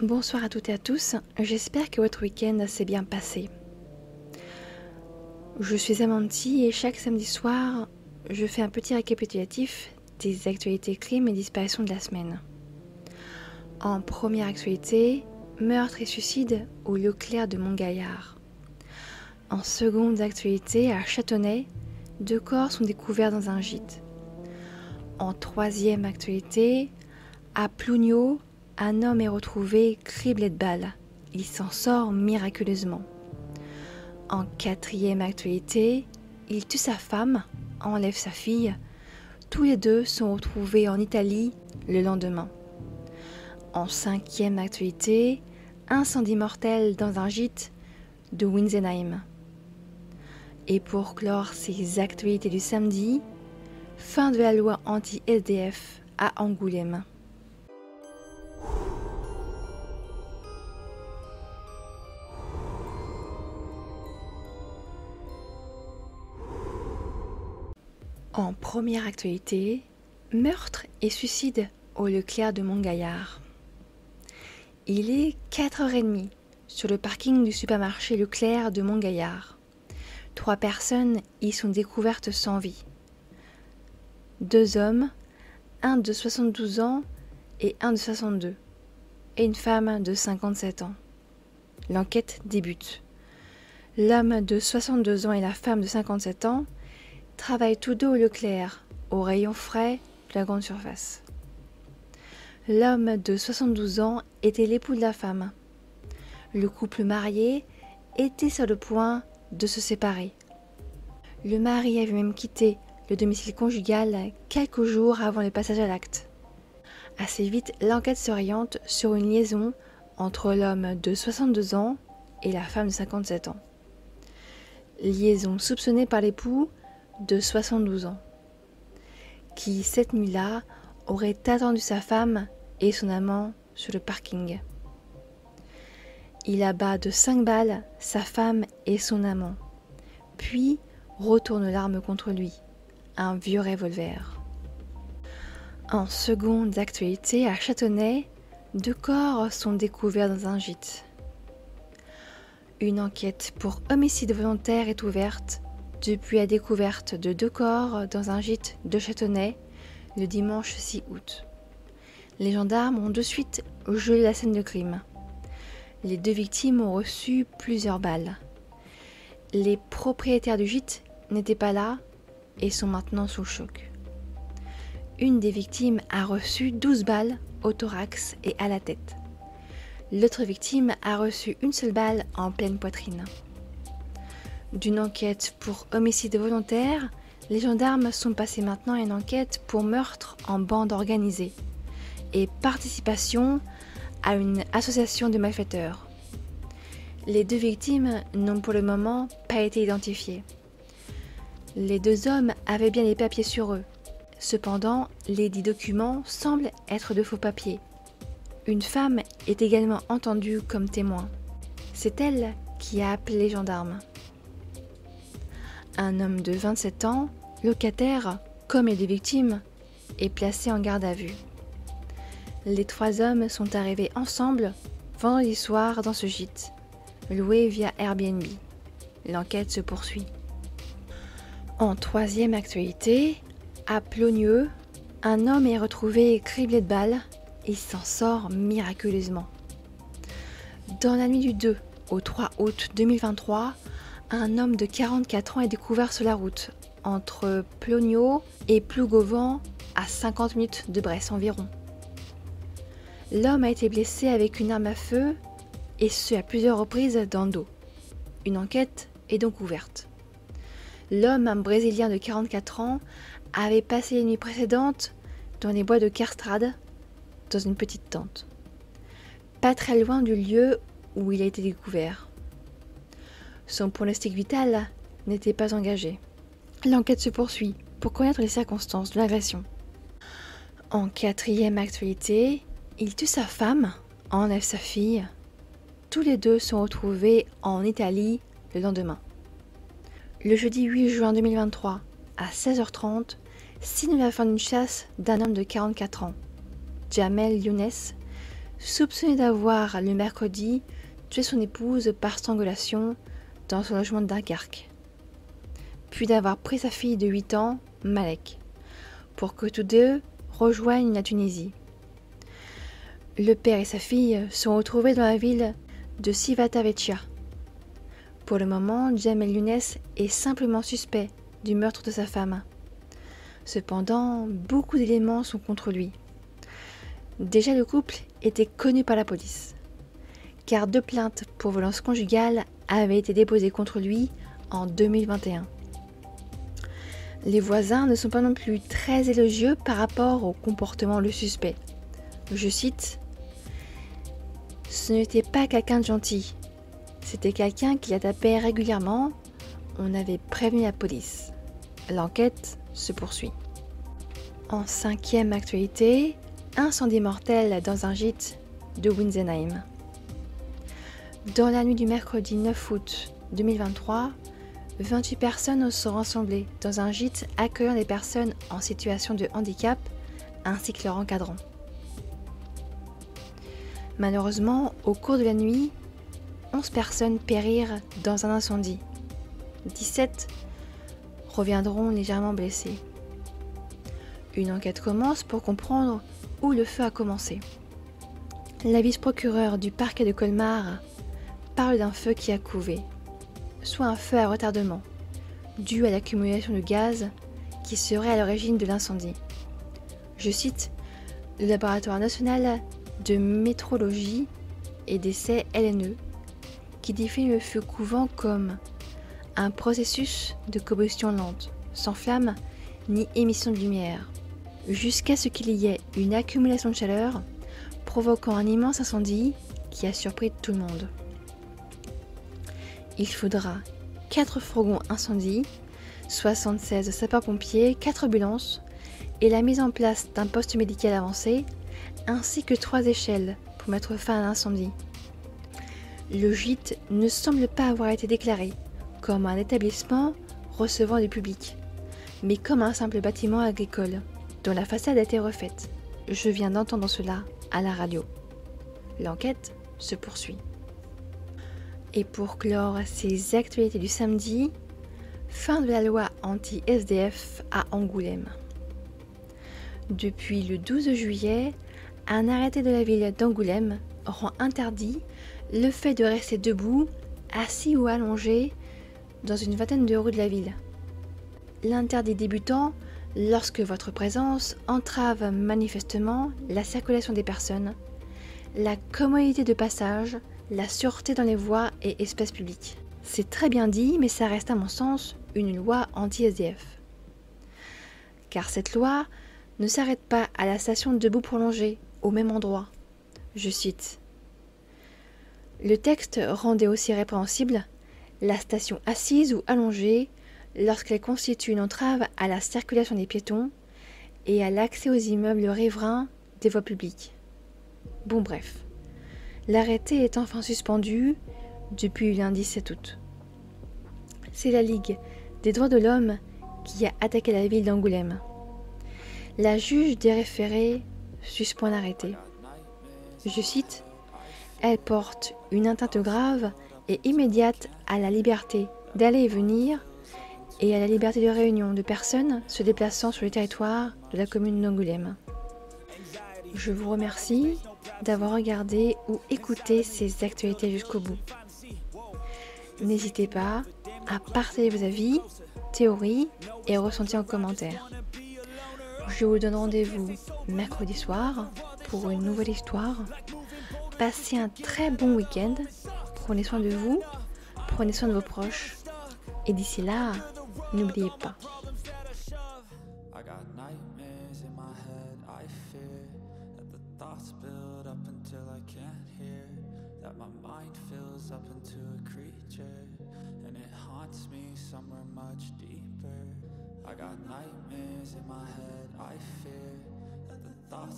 Bonsoir à toutes et à tous, j'espère que votre week-end s'est bien passé. Je suis Amanti et chaque samedi soir, je fais un petit récapitulatif des actualités crimes et disparitions de la semaine. En première actualité, meurtre et suicide au Leclerc de Montgaillard. En seconde actualité, à Châtenay, 2 corps sont découverts dans un gîte. En troisième actualité, à Plougnot, un homme est retrouvé criblé de balles. Il s'en sort miraculeusement. En quatrième actualité, il tue sa femme, enlève sa fille. Tous les deux sont retrouvés en Italie le lendemain. En cinquième actualité, incendie mortel dans un gîte de Winsenheim. Et pour clore ces actualités du samedi, fin de la loi anti-SDF à Angoulême. En première actualité, meurtre et suicide au Leclerc de Montgaillard. Il est 4h30 sur le parking du supermarché Leclerc de Montgaillard. 3 personnes y sont découvertes sans vie. 2 hommes, un de 72 ans et un de 62, et une femme de 57 ans. L'enquête débute. L'homme de 62 ans et la femme de 57 ans travaillent tous deux au Leclerc, au rayon frais de la grande surface. L'homme de 72 ans était l'époux de la femme. Le couple marié était sur le point de se séparer. Le mari avait même quitté le domicile conjugal quelques jours avant le passage à l'acte. Assez vite, l'enquête s'oriente sur une liaison entre l'homme de 62 ans et la femme de 57 ans. Liaison soupçonnée par l'époux de 72 ans, qui cette nuit-là aurait attendu sa femme et son amant sur le parking. Il abat de 5 balles sa femme et son amant, puis retourne l'arme contre lui, un vieux revolver. En seconde actualité, à Châtenay, 2 corps sont découverts dans un gîte. Une enquête pour homicide volontaire est ouverte depuis la découverte de 2 corps dans un gîte de Châtenay le dimanche 6 août. Les gendarmes ont de suite gelé la scène de crime. Les 2 victimes ont reçu plusieurs balles. Les propriétaires du gîte n'étaient pas là et sont maintenant sous le choc. Une des victimes a reçu 12 balles au thorax et à la tête. L'autre victime a reçu une seule balle en pleine poitrine. D'une enquête pour homicide volontaire, les gendarmes sont passés maintenant à une enquête pour meurtre en bande organisée et participation à une association de malfaiteurs. Les 2 victimes n'ont pour le moment pas été identifiées. Les 2 hommes avaient bien les papiers sur eux. Cependant, les 10 documents semblent être de faux papiers. Une femme est également entendue comme témoin. C'est elle qui a appelé les gendarmes. Un homme de 27 ans, locataire, comme les 2 victimes, est placé en garde à vue. Les 3 hommes sont arrivés ensemble vendredi soir dans ce gîte, loué via Airbnb. L'enquête se poursuit. En troisième actualité, à Plougneux, un homme est retrouvé criblé de balles et s'en sort miraculeusement. Dans la nuit du 2 au 3 août 2023, un homme de 44 ans est découvert sur la route, entre Plougneux et Plougovan, à 50 minutes de Brest environ. L'homme a été blessé avec une arme à feu, et ce à plusieurs reprises dans le dos. Une enquête est donc ouverte. L'homme, un Brésilien de 44 ans, avait passé les nuits précédentes dans les bois de Kerstrade, dans une petite tente, pas très loin du lieu où il a été découvert. Son pronostic vital n'était pas engagé. L'enquête se poursuit pour connaître les circonstances de l'agression. En quatrième actualité, il tue sa femme, enlève sa fille. Tous les 2 sont retrouvés en Italie le lendemain. Le jeudi 8 juin 2023, à 16h30, signe la fin d'une chasse d'un homme de 44 ans, Jamel Younes, soupçonné d'avoir, le mercredi, tué son épouse par strangulation dans son logement de Dunkerque, puis d'avoir pris sa fille de 8 ans, Malek, pour que tous deux rejoignent la Tunisie. Le père et sa fille sont retrouvés dans la ville de Civitavecchia. Pour le moment, Jamel Younes est simplement suspect du meurtre de sa femme. Cependant, beaucoup d'éléments sont contre lui. Déjà, le couple était connu par la police, car 2 plaintes pour violence conjugale avaient été déposées contre lui en 2021. Les voisins ne sont pas non plus très élogieux par rapport au comportement du suspect. Je cite : « Ce n'était pas quelqu'un de gentil. C'était quelqu'un qui la tapait régulièrement. On avait prévenu la police. L'enquête se poursuit. » En 5e actualité, incendie mortel dans un gîte de Winsenheim. Dans la nuit du mercredi 9 août 2023, 28 personnes sont rassemblées dans un gîte accueillant des personnes en situation de handicap ainsi que leurs encadrants. Malheureusement, au cours de la nuit, 11 personnes périrent dans un incendie. 17 reviendront légèrement blessées. Une enquête commence pour comprendre où le feu a commencé. La vice-procureure du parquet de Colmar parle d'un feu qui a couvé, soit un feu à retardement, dû à l'accumulation de gaz qui serait à l'origine de l'incendie. Je cite le laboratoire national de métrologie et d'essais LNE, qui définit le feu couvant comme un processus de combustion lente, sans flamme ni émission de lumière, jusqu'à ce qu'il y ait une accumulation de chaleur provoquant un immense incendie qui a surpris tout le monde. Il faudra 4 fourgons incendie, 76 sapeurs-pompiers, 4 ambulances et la mise en place d'un poste médical avancé, ainsi que 3 échelles pour mettre fin à l'incendie. Le gîte ne semble pas avoir été déclaré comme un établissement recevant du public, mais comme un simple bâtiment agricole dont la façade a été refaite. Je viens d'entendre cela à la radio. L'enquête se poursuit. Et pour clore ces actualités du samedi, fin de la loi anti-SDF à Angoulême. Depuis le 12 juillet, un arrêté de la ville d'Angoulême rend interdit le fait de rester debout, assis ou allongé dans une vingtaine de rues de la ville. L'interdit débutant lorsque votre présence entrave manifestement la circulation des personnes, la commodité de passage, la sûreté dans les voies et espaces publics. C'est très bien dit, mais ça reste à mon sens une loi anti-SDF. Car cette loi ne s'arrête pas à la station debout prolongée, au même endroit. Je cite : « Le texte rendait aussi répréhensible la station assise ou allongée lorsqu'elle constitue une entrave à la circulation des piétons et à l'accès aux immeubles riverains des voies publiques. » Bon bref, l'arrêté est enfin suspendu depuis lundi 7 août. C'est la Ligue des droits de l'homme qui a attaqué la ville d'Angoulême. La juge des référés suspend l'arrêté. Je cite : « Elle porte une atteinte grave et immédiate à la liberté d'aller et venir et à la liberté de réunion de personnes se déplaçant sur le territoire de la commune d'Angoulême. » Je vous remercie d'avoir regardé ou écouté ces actualités jusqu'au bout. N'hésitez pas à partager vos avis, théories et ressentis en commentaire. Je vous donne rendez-vous mercredi soir pour une nouvelle histoire. Passez un très bon week-end. Prenez soin de vous, prenez soin de vos proches. Et d'ici là, n'oubliez pas. I got nightmares in my head, I fear that the thoughts